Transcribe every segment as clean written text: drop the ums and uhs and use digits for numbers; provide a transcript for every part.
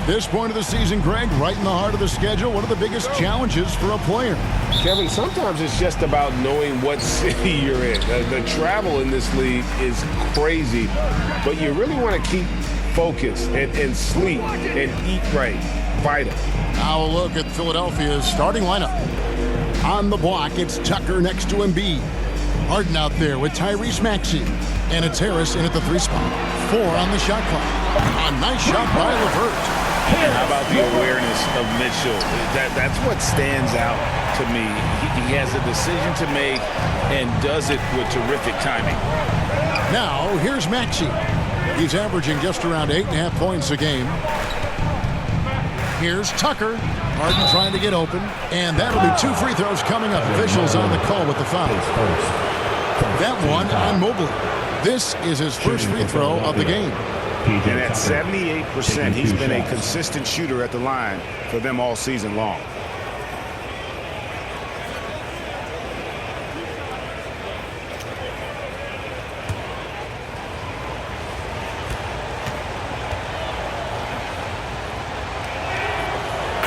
This point of the season, Greg, right in the heart of the schedule, what are the biggest challenges for a player? Kevin, sometimes it's just about knowing what city you're in. The travel in this league is crazy, but you really want to keep focus and sleep and eat right. Vital. Now a look at Philadelphia's starting lineup. On the block, it's Tucker next to Embiid. Harden out there with Tyrese Maxey. And it's Harris in at the 3 spot. 4 on the shot clock. A nice shot by LeVert. And how about the awareness of Mitchell? That's what stands out to me. He has a decision to make and does it with terrific timing. Now, here's Maxey. He's averaging just around 8.5 points a game. Here's Tucker. Harden trying to get open. And that'll be 2 free throws coming up. Officials on the call with the foul. That one on Mobley. This is his first free throw of the game. And at 78%, he's been a consistent shooter at the line for them all season long.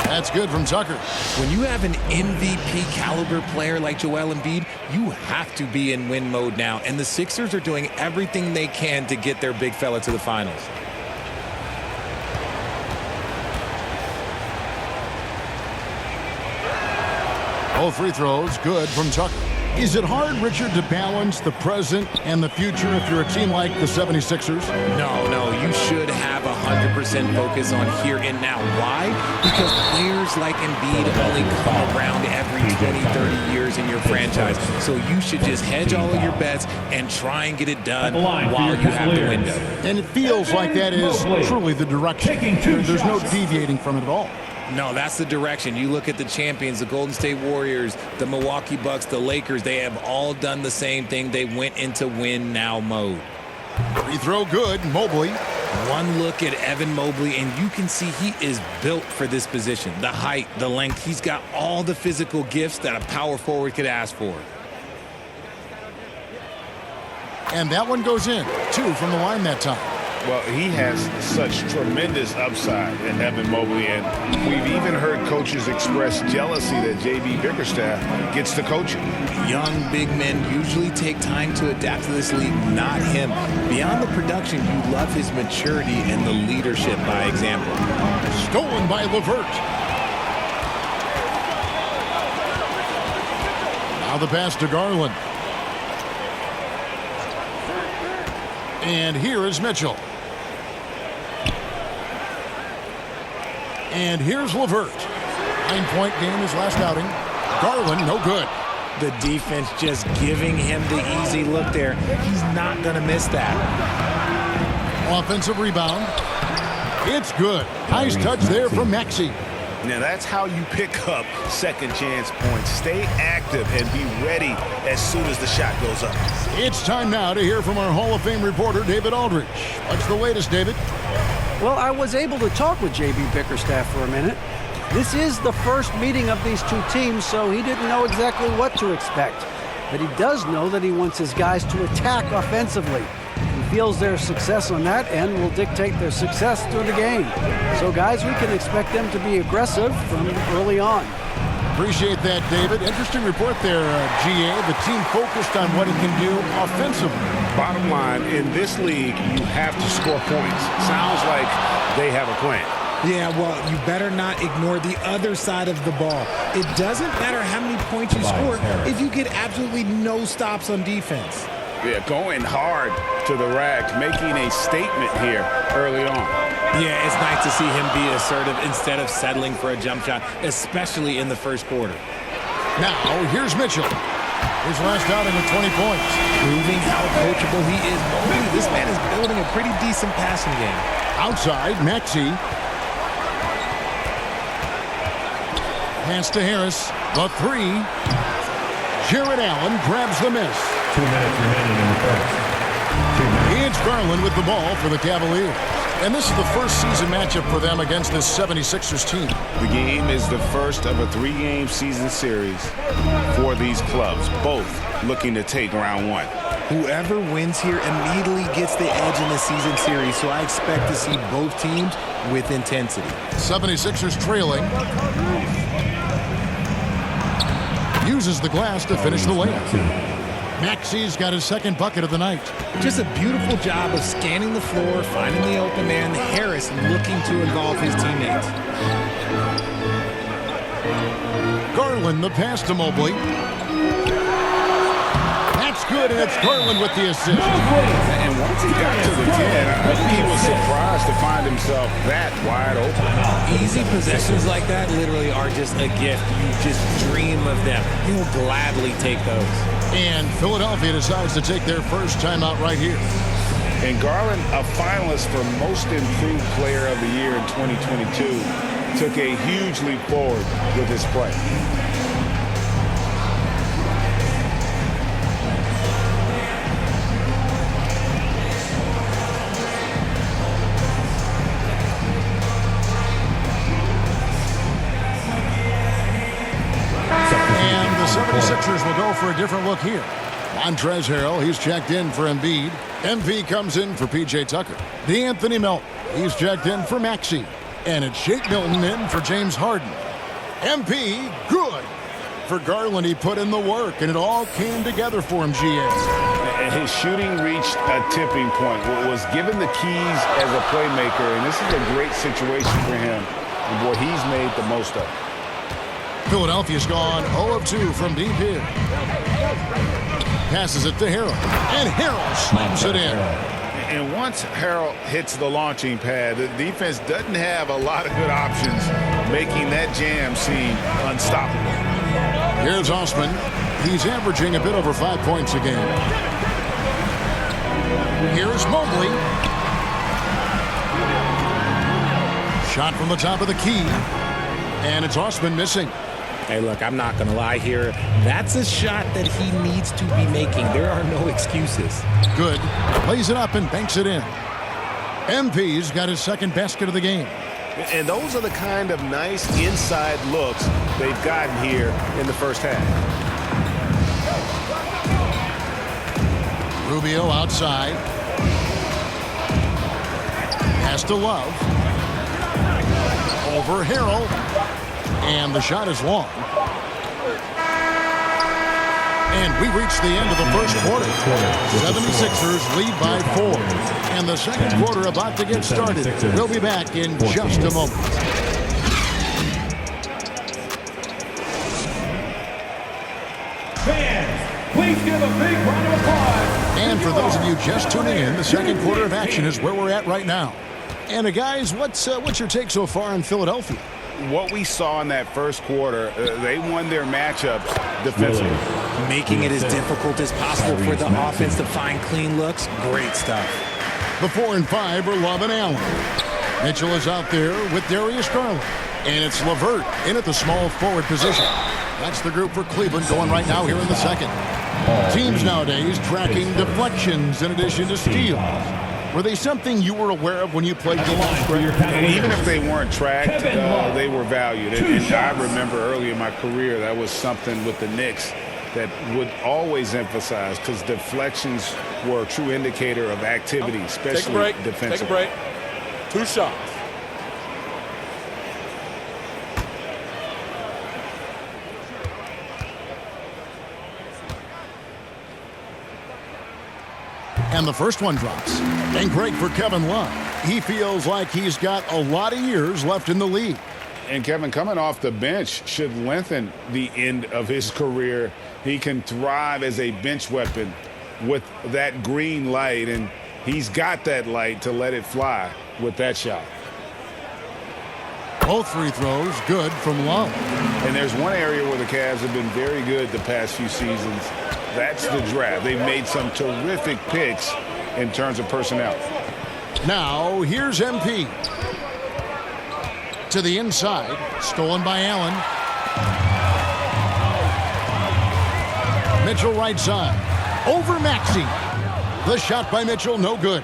That's good from Tucker. When you have an MVP caliber player like Joel Embiid, you have to be in win mode now. And the Sixers are doing everything they can to get their big fella to the finals. All free throws good from Tucker. Is it hard, Richard, to balance the present and the future if you're a team like the 76ers? No, you should have 100% focus on here and now. Why? Because players like Embiid only come around every 20, 30 years in your franchise. So you should just hedge all of your bets and try and get it done while you have the window. And it feels like that is truly the direction. There's no deviating from it at all. No, that's the direction. You look at the champions, the Golden State Warriors, the Milwaukee Bucks, the Lakers. They have all done the same thing. They went into win now mode. Free throw good, Mobley. One look at Evan Mobley, and you can see he is built for this position. The height, the length, he's got all the physical gifts that a power forward could ask for. And that one goes in. 2 from the line that time. Well, he has such tremendous upside in Evan Mobley, and we've even heard coaches express jealousy that J.B. Bickerstaff gets the coaching. Young big men usually take time to adapt to this league, not him. Beyond the production, you love his maturity and the leadership by example. Stolen by LeVert. Now the pass to Garland. And here is Mitchell. And here's LeVert. 9-point game his last outing. Garland, no good. The defense just giving him the easy look there. He's not going to miss that. Offensive rebound. It's good. Nice touch there from Maxey. Now that's how you pick up second chance points. Stay active and be ready as soon as the shot goes up. It's time now to hear from our Hall of Fame reporter, David Aldridge. What's the latest, David? Well, I was able to talk with J.B. Bickerstaff for a minute. This is the first meeting of these two teams, so he didn't know exactly what to expect. But he does know that he wants his guys to attack offensively. He feels their success on that end will dictate their success through the game. So, guys, we can expect them to be aggressive from early on. Appreciate that, David. Interesting report there, GA. The team focused on what it can do offensively. Bottom line, in this league, you have to score points. Sounds like they have a plan. Yeah, well, you better not ignore the other side of the ball. It doesn't matter how many points you score if you get absolutely no stops on defense. Yeah, going hard to the rack, making a statement here early on. Yeah, it's nice to see him be assertive instead of settling for a jump shot, especially in the first quarter. Now, here's Mitchell. His last outing with 20 points. Proving how coachable he is. This man is building a pretty decent passing game. Outside, Maxey. Pass to Harris. The 3. Jared Allen grabs the miss. 2 minutes remaining in the first. It's Garland with the ball for the Cavaliers. And this is the first season matchup for them against this 76ers team. The game is the first of a 3-game season series for these clubs, both looking to take round 1. Whoever wins here immediately gets the edge in the season series, so I expect to see both teams with intensity. 76ers trailing. Uses the glass to finish the layup. Maxey's got his second bucket of the night. Just a beautiful job of scanning the floor, finding the open man. Harris looking to involve his teammates. Garland, the pass to Mobley. That's good, and it's Garland with the assist. And once he got to the 10, I think he was surprised to find himself that wide open. Easy possessions like that literally are just a gift. You just dream of them. He'll gladly take those. And Philadelphia decides to take their first timeout right here. And Garland, a finalist for Most Improved Player of the Year in 2022, took a huge leap forward with his play. And the 76ers will go for a different look here. Montrezl Harrell, he's checked in for Embiid. MV comes in for P.J. Tucker. DeAnthony Melton, he's checked in for Maxey. And it's Shake Milton in for James Harden. MP, good. For Garland, he put in the work, and it all came together for him, GA. And his shooting reached a tipping point. Was given the keys as a playmaker, and this is a great situation for him. And boy, he's made the most of it. Philadelphia's gone 0 of 2 from deep here. Passes it to Harrell, and Harrell slams it in. And once Harrell hits the launching pad, the defense doesn't have a lot of good options, making that jam seem unstoppable. Here's Osman. He's averaging a bit over 5 points a game. Here's Mobley. Shot from the top of the key. And it's Osman missing. Hey, look, I'm not going to lie here. That's a shot that he needs to be making. There are no excuses. Good. Plays it up and banks it in. MP's got his second basket of the game. And those are the kind of nice inside looks they've gotten here in the first half. Rubio outside. Pass to Love. Over Harrell. And the shot is long. And we reach the end of the first quarter. 76ers lead by 4. And the second quarter about to get started. We'll be back in just a moment. Fans, please give a big round of applause. And for those of you just tuning in, the second quarter of action is where we're at right now. And guys, what's your take so far on Philadelphia? What we saw in that first quarter, they won their matchups defensively. Making it as difficult as possible for the offense to find clean looks. Great stuff. The 4 and 5 are Love and Allen. Mitchell is out there with Darius Garland. And it's LeVert in at the small forward position. That's the group for Cleveland going right now here in the second. Teams nowadays tracking deflections in addition to steals. Were they something you were aware of when you played the long stretch? And even if they weren't tracked, they were valued. And I remember early in my career, that was something with the Knicks that would always emphasize, because deflections were a true indicator of activity, especially defensively. Take a break. 2 shots. And the first one drops. And great for Kevin Love. He feels like he's got a lot of years left in the league. And Kevin, coming off the bench should lengthen the end of his career. He can thrive as a bench weapon with that green light, and he's got that light to let it fly with that shot. Both free throws good from Love. And there's one area where the Cavs have been very good the past few seasons. That's the draft. They've made some terrific picks in terms of personnel. Now, here's MP. To the inside. Stolen by Allen. Mitchell right side. Over Maxey. The shot by Mitchell, no good.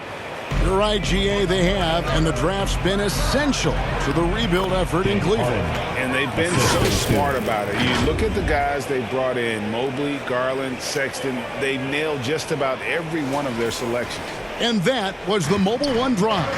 You're right, GA, they have, and the draft's been essential to the rebuild effort in Cleveland. And And they've been so smart about it. You look at the guys they brought in, Mobley, Garland, Sexton. They nailed just about every one of their selections. And that was the Mobile One drive.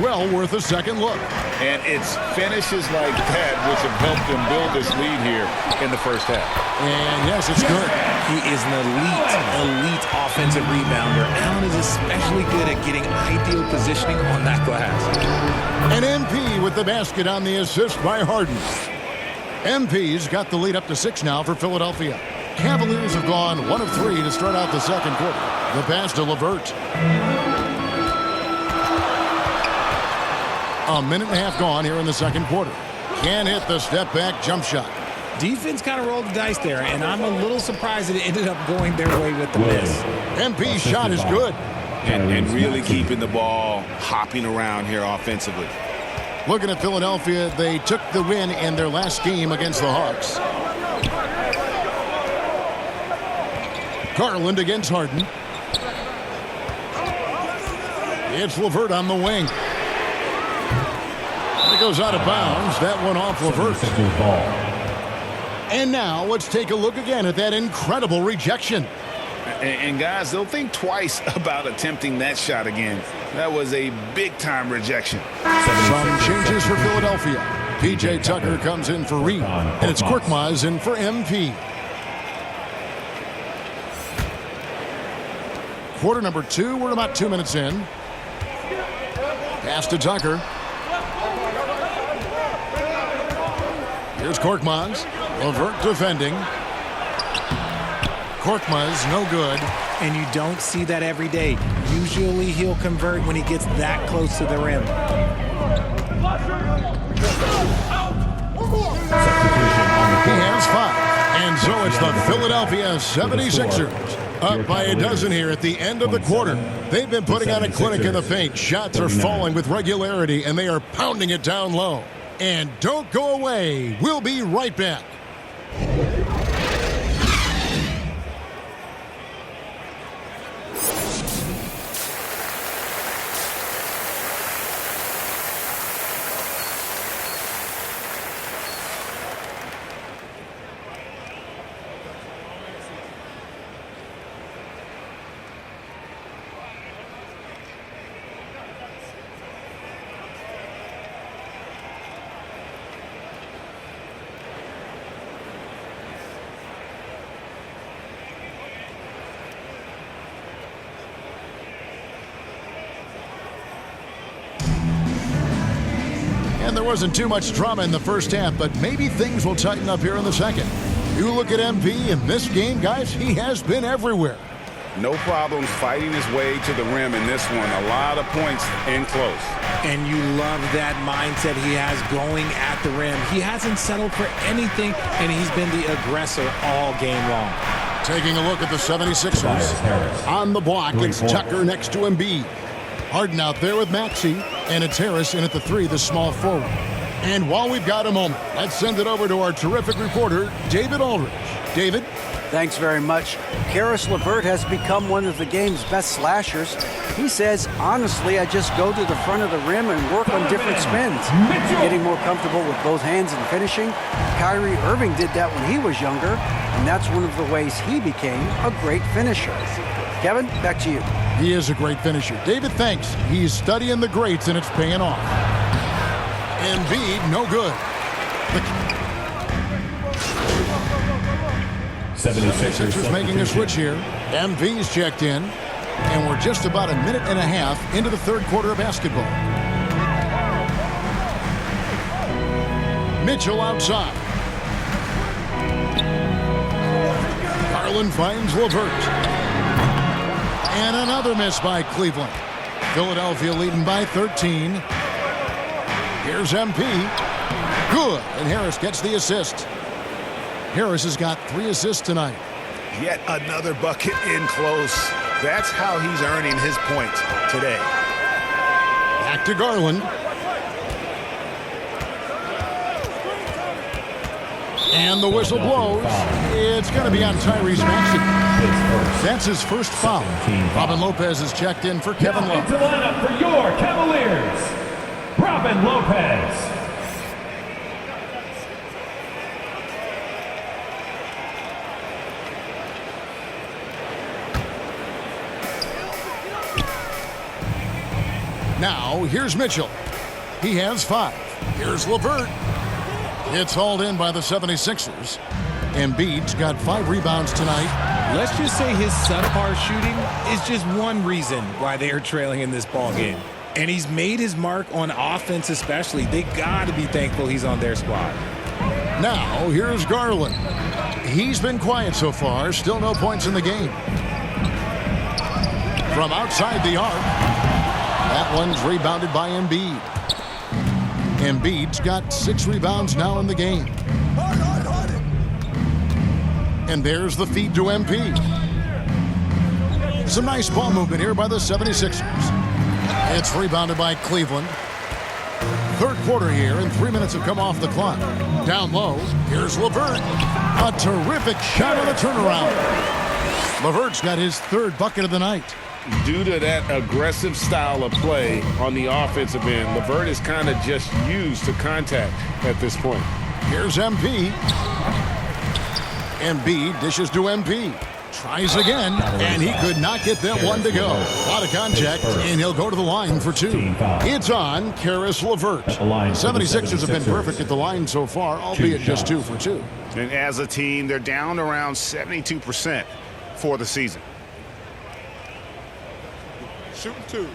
Well worth a second look. And it's finishes like that which have helped them build this lead here in the first half. And yes, it's good. He is an elite offensive rebounder. Allen is especially good at getting ideal positioning on that glass. And MP with the basket on the assist by Harden. MP's got the lead up to 6 now for Philadelphia. Cavaliers have gone 1 of 3 to start out the second quarter. The pass to LeVert. A minute and a half gone here in the second quarter. Can't hit the step-back jump shot. Defense kind of rolled the dice there, and I'm a little surprised that it ended up going their way with the miss. MP's shot is good. And really keeping the ball hopping around here offensively. Looking at Philadelphia, they took the win in their last game against the Hawks. Garland against Harden. It's LeVert on the wing. It goes out of bounds. That one off LeVert. And now let's take a look again at that incredible rejection. And guys, they'll think twice about attempting that shot again. That was a big-time rejection. Some changes for Philadelphia. P.J. Tucker comes in for Reed, and it's Korkmaz in for MP. Quarter number 2, we're about 2 minutes in. Pass to Tucker. Here's Korkmaz. LeVert defending. Korkmaz, no good. And you don't see that every day. Usually he'll convert when he gets that close to the rim. He has 5. And so it's the Philadelphia 76ers. Up by a dozen here at the end of the quarter. They've been putting on a clinic in the paint. Shots are falling with regularity, and they are pounding it down low. And don't go away. We'll be right back. And there wasn't too much drama in the first half, but maybe things will tighten up here in the second. You look at MP in this game, guys, he has been everywhere. No problems fighting his way to the rim in this one. A lot of points in close. And you love that mindset he has going at the rim. He hasn't settled for anything, and he's been the aggressor all game long. Taking a look at the 76ers. On the block, it's Tucker next to Embiid. Harden out there with Maxey, and it's Harris in at the 3, the small forward. And while we've got a moment, let's send it over to our terrific reporter, David Aldridge. David? Thanks very much. Caris LeVert has become one of the game's best slashers. He says, honestly, I just go to the front of the rim and work on different spins. Getting more comfortable with both hands and finishing. Kyrie Irving did that when he was younger, and that's one of the ways he became a great finisher. Kevin, back to you. He is a great finisher. David, thanks. He's studying the greats, and it's paying off. Embiid, no good. 76ers making a switch here. MV's checked in, and we're just about a minute and a half into the third quarter of basketball. Mitchell outside. Garland finds LeVert. And another miss by Cleveland. Philadelphia leading by 13. Here's MP. Good. And Harris gets the assist. Harris has got 3 assists tonight. Yet another bucket in close. That's how he's earning his points today. Back to Garland. And the whistle blows. It's going to be on Tyrese Maxey. That's his first foul. Robin Lopez is checked in for Kevin Love. Into lineup for your Cavaliers, Robin Lopez. Now, here's Mitchell. He has 5. Here's LeVert. It's hauled in by the 76ers. Embiid's got 5 rebounds tonight. Let's just say his subpar shooting is just one reason why they are trailing in this ball game. And he's made his mark on offense especially. They got to be thankful he's on their squad. Now, here's Garland. He's been quiet so far. Still no points in the game. From outside the arc. That one's rebounded by Embiid. Embiid's got 6 rebounds now in the game. And there's the feed to MP. Some nice ball movement here by the 76ers. It's rebounded by Cleveland. Third quarter here, and 3 minutes have come off the clock. Down low, here's LeVert. A terrific shot on the turnaround. LeVert's got his 3rd bucket of the night. Due to that aggressive style of play on the offensive end, LeVert is kind of just used to contact at this point. Here's MP. Embiid dishes to MP. Tries again, and he could not get that one to go. A lot of contact, and he'll go to the line for 2. It's on Caris LeVert. 76ers have been perfect at the line so far, albeit just 2 for 2. And as a team, they're down around 72% for the season. Shooting 2.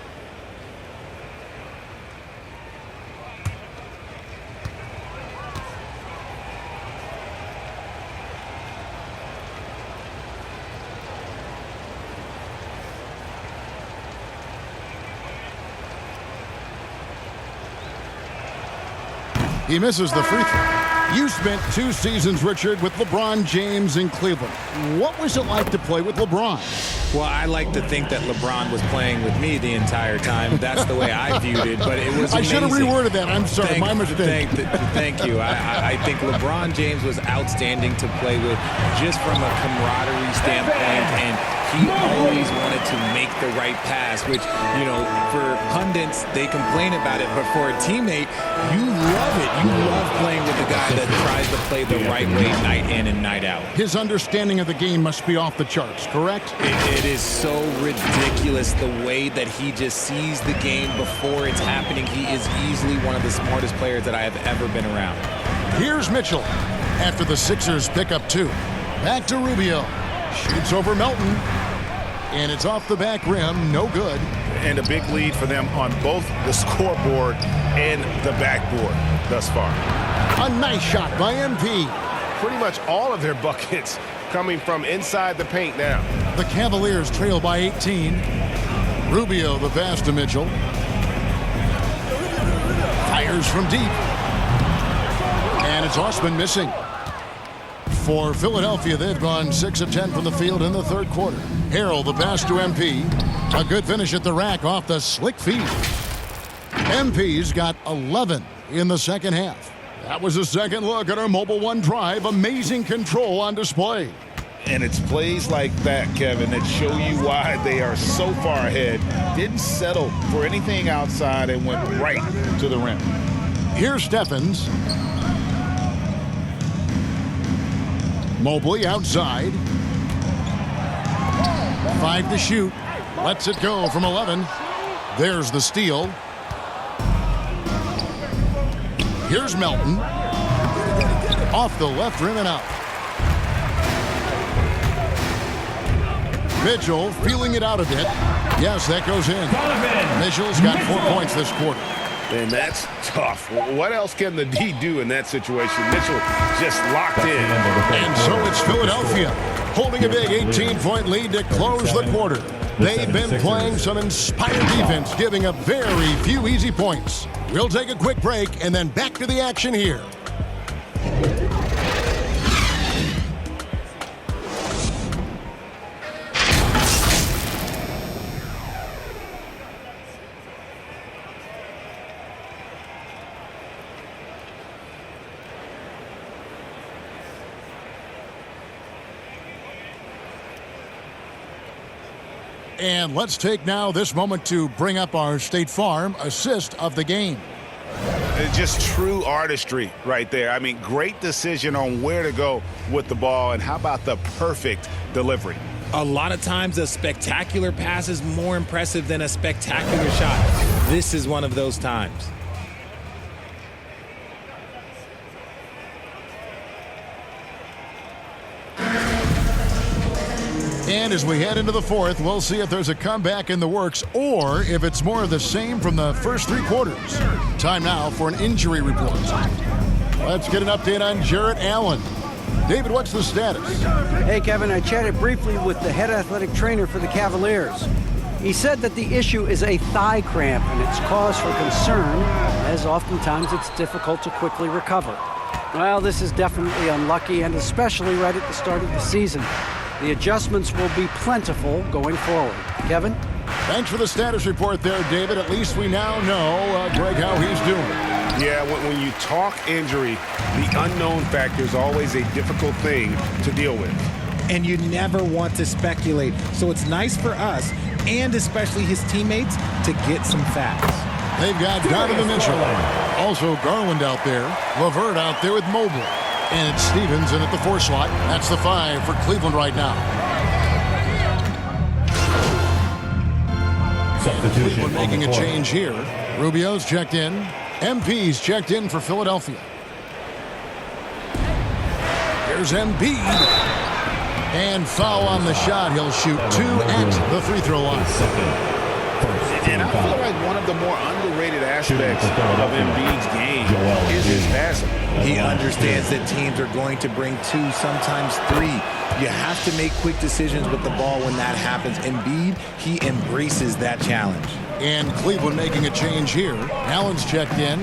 He misses the free throw. You spent 2 seasons, Richard, with LeBron James in Cleveland. What was it like to play with LeBron? Well, I like to think that LeBron was playing with me the entire time. That's the way I viewed it, but it was amazing. I should have reworded that. I'm sorry, my mistake. Thank you. I think LeBron James was outstanding to play with just from a camaraderie standpoint, and he always wanted to make the right pass, which, you know, for pundits, they complain about it, but for a teammate, you love it. You love playing with the guy that tries to play the right way night in and night out. His understanding of the game must be off the charts, correct? It is so ridiculous the way that he just sees the game before it's happening. He is easily one of the smartest players that I have ever been around. Here's Mitchell after the Sixers pick up 2. Back to Rubio. Shoots over Melton. And it's off the back rim. No good. And a big lead for them on both the scoreboard and the backboard thus far. A nice shot by MP. Pretty much all of their buckets coming from inside the paint now. The Cavaliers trail by 18. Rubio the pass to Mitchell. Fires from deep. And it's Osman missing. For Philadelphia, they've gone 6 of 10 from the field in the third quarter. Harrell the pass to MP. A good finish at the rack off the slick feed. MP's got 11 in the second half. That was a second look at our Mobile One drive. Amazing control on display. And it's plays like that, Kevin, that show you why they are so far ahead. Didn't settle for anything outside and went right to the rim. Here's Stephens. Mobley outside. 5 to shoot. Lets it go from 11. There's the steal. Here's Melton. Off the left rim and out. Mitchell feeling it out a bit. Yes, that goes in. Mitchell's got 4 points this quarter. And that's tough. What else can the D do in that situation? Mitchell just locked in. And so it's Philadelphia holding a big 18-point lead to close the quarter. They've been playing some inspired defense, giving up very few easy points. We'll take a quick break and then back to the action here. And let's take now this moment to bring up our State Farm assist of the game. It's just true artistry right there. I mean, great decision on where to go with the ball, and how about the perfect delivery. A lot of times a spectacular pass is more impressive than a spectacular shot. This is one of those times. And as we head into the fourth, we'll see if there's a comeback in the works or if it's more of the same from the first 3 quarters. Time now for an injury report. Let's get an update on Jarrett Allen. David, what's the status? Hey, Kevin, I chatted briefly with the head athletic trainer for the Cavaliers. He said that the issue is a thigh cramp, and it's cause for concern, as oftentimes it's difficult to quickly recover. Well, this is definitely unlucky, and especially right at the start of the season. The adjustments will be plentiful going forward. Kevin? Thanks for the status report there, David. At least we now know, Greg, how he's doing. Yeah, when you talk injury, the unknown factor is always a difficult thing to deal with. And you never want to speculate. So it's nice for us, and especially his teammates, to get some facts. They've got Donovan Mitchell. Also Garland out there. LeVert out there with Mobley. And it's Stevens in at the 4 slot. That's the 5 for Cleveland right now. Cleveland making a change here. Rubio's checked in. MP's checked in for Philadelphia. Here's Embiid. And foul on the shot. He'll shoot 2 at the free throw line. And I feel like one of the more underrated aspects of Embiid's game is his passing. He understands that teams are going to bring 2, sometimes 3. You have to make quick decisions with the ball when that happens. Embiid, he embraces that challenge. And Cleveland making a change here. Allen's checked in.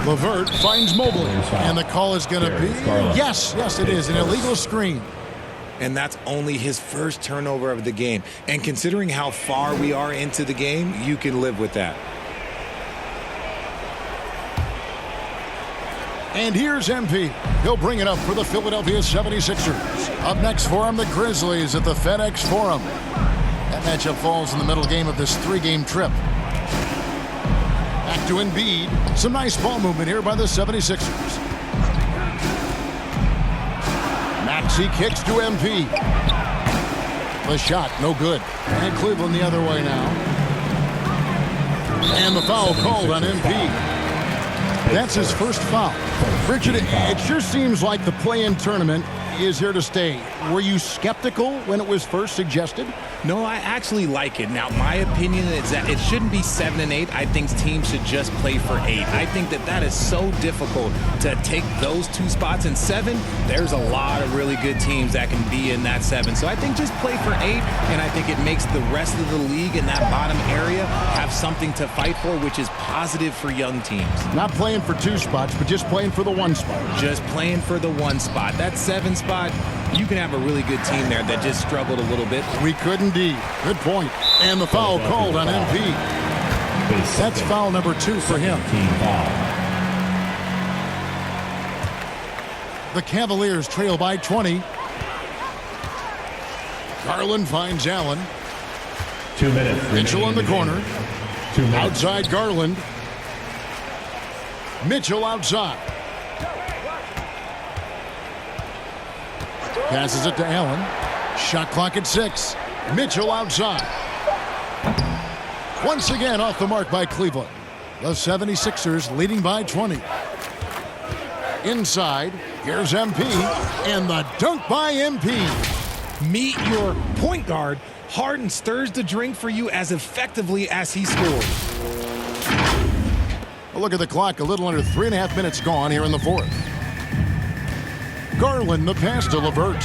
LeVert finds Mobley. And the call is going to be, yes, it is, an illegal screen. And that's only his first turnover of the game. And considering how far we are into the game, you can live with that. And here's MP. He'll bring it up for the Philadelphia 76ers. Up next for him, the Grizzlies at the FedEx Forum. That matchup falls in the middle game of this 3-game trip. Back to Embiid. Some nice ball movement here by the 76ers. Maxey kicks to MP. The shot, no good. And Cleveland the other way now. And the foul called on MP. That's his first foul. Richard, it sure seems like the play-in tournament is here to stay. Were you skeptical when it was first suggested? No, I actually like it. Now, my opinion is that it shouldn't be 7 and 8. I think teams should just play for 8. I think that is so difficult to take those 2 spots. In 7, there's a lot of really good teams that can be in that 7. So I think just play for 8, and I think it makes the rest of the league in that bottom area have something to fight for, which is positive for young teams. Not playing for 2 spots, but just playing for the 1 spot. Just playing for the 1 spot. That 7 spot, you can have a really good team there that just struggled a little bit. We could indeed. Good point. And the foul called on MP. That's foul number 2 for him. The Cavaliers trail by 20. Garland finds Allen. 2 minutes. Mitchell in the corner. 2 minutes. Outside Garland. Mitchell outside. Passes it to Allen. Shot clock at 6. Mitchell outside. Once again off the mark by Cleveland. The 76ers leading by 20. Inside, here's MP. And the dunk by MP. Meet your point guard. Harden stirs the drink for you as effectively as he scores. A look at the clock. A little under 3.5 minutes gone here in the fourth. Garland the pass to LeVert.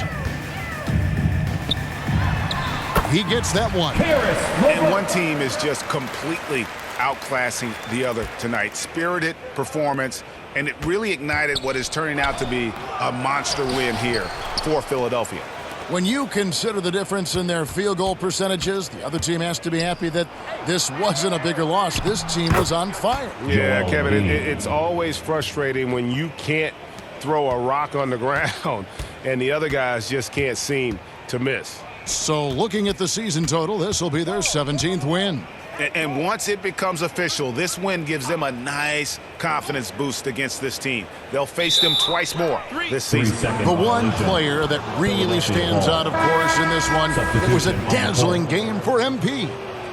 He gets that one. And one team is just completely outclassing the other tonight. Spirited performance, and it really ignited what is turning out to be a monster win here for Philadelphia. When you consider the difference in their field goal percentages, the other team has to be happy that this wasn't a bigger loss. This team was on fire. Yeah, Kevin, it's always frustrating when you can't throw a rock on the ground and the other guys just can't seem to miss. So looking at the season total, this will be their 17th win. And once it becomes official, this win gives them a nice confidence boost against this team. They'll face them twice more this season. The one player that really stands out, of course, in this one, it was a dazzling game for MP.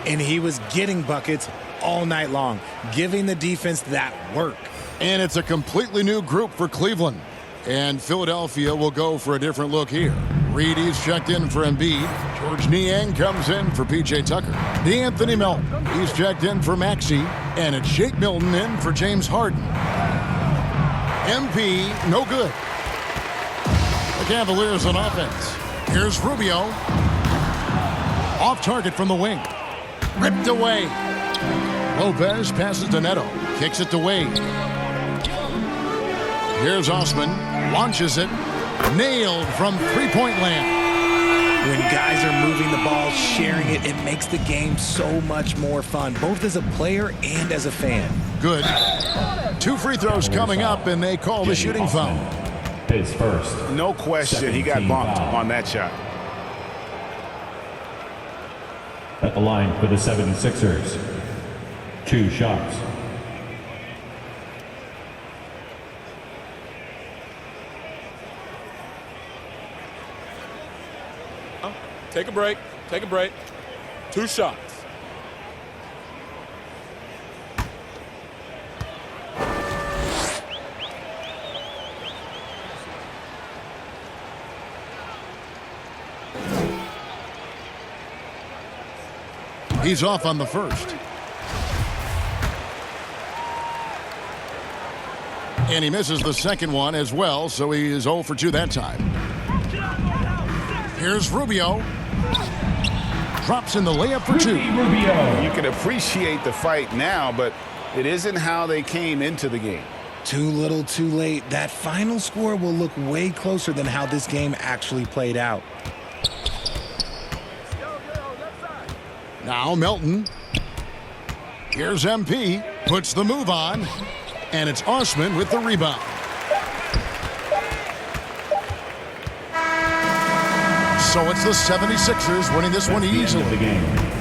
And he was getting buckets all night long, giving the defense that work. And it's a completely new group for Cleveland. And Philadelphia will go for a different look here. Reedy's checked in for Embiid. George Niang comes in for P.J. Tucker. DeAnthony Melton, he's checked in for Maxey. And it's Shake Milton in for James Harden. MP, no good. The Cavaliers on offense. Here's Rubio. Off target from the wing. Ripped away. Lopez passes to Neto. Kicks it to Wade. Here's Osman. Launches it. Nailed from three-point land. When guys are moving the ball, sharing it, it makes the game so much more fun, both as a player and as a fan. Good. 2 free throws coming up, and they call the shooting foul. His first. No question he got bumped on that shot. At the line for the 76ers. 2 shots. Take a break. Take a break. 2 shots. He's off on the first. And he misses the second one as well, so he is 0 for 2 that time. Here's Rubio. Drops in the layup for 2. You can appreciate the fight now, but it isn't how they came into the game. Too little, too late. That final score will look way closer than how this game actually played out. Now Melton. Here's MP. Puts the move on. And it's Osman with the rebound. So it's the 76ers winning this one easily.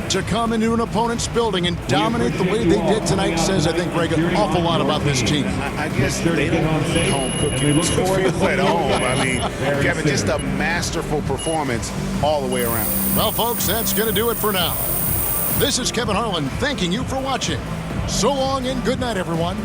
To come into an opponent's building and dominate the way they did tonight says, I think, Greg, an awful lot about this team. I guess they don't need home cooking at home. I mean, Kevin, just a masterful performance all the way around. Well, folks, that's going to do it for now. This is Kevin Harlan thanking you for watching. So long and good night, everyone.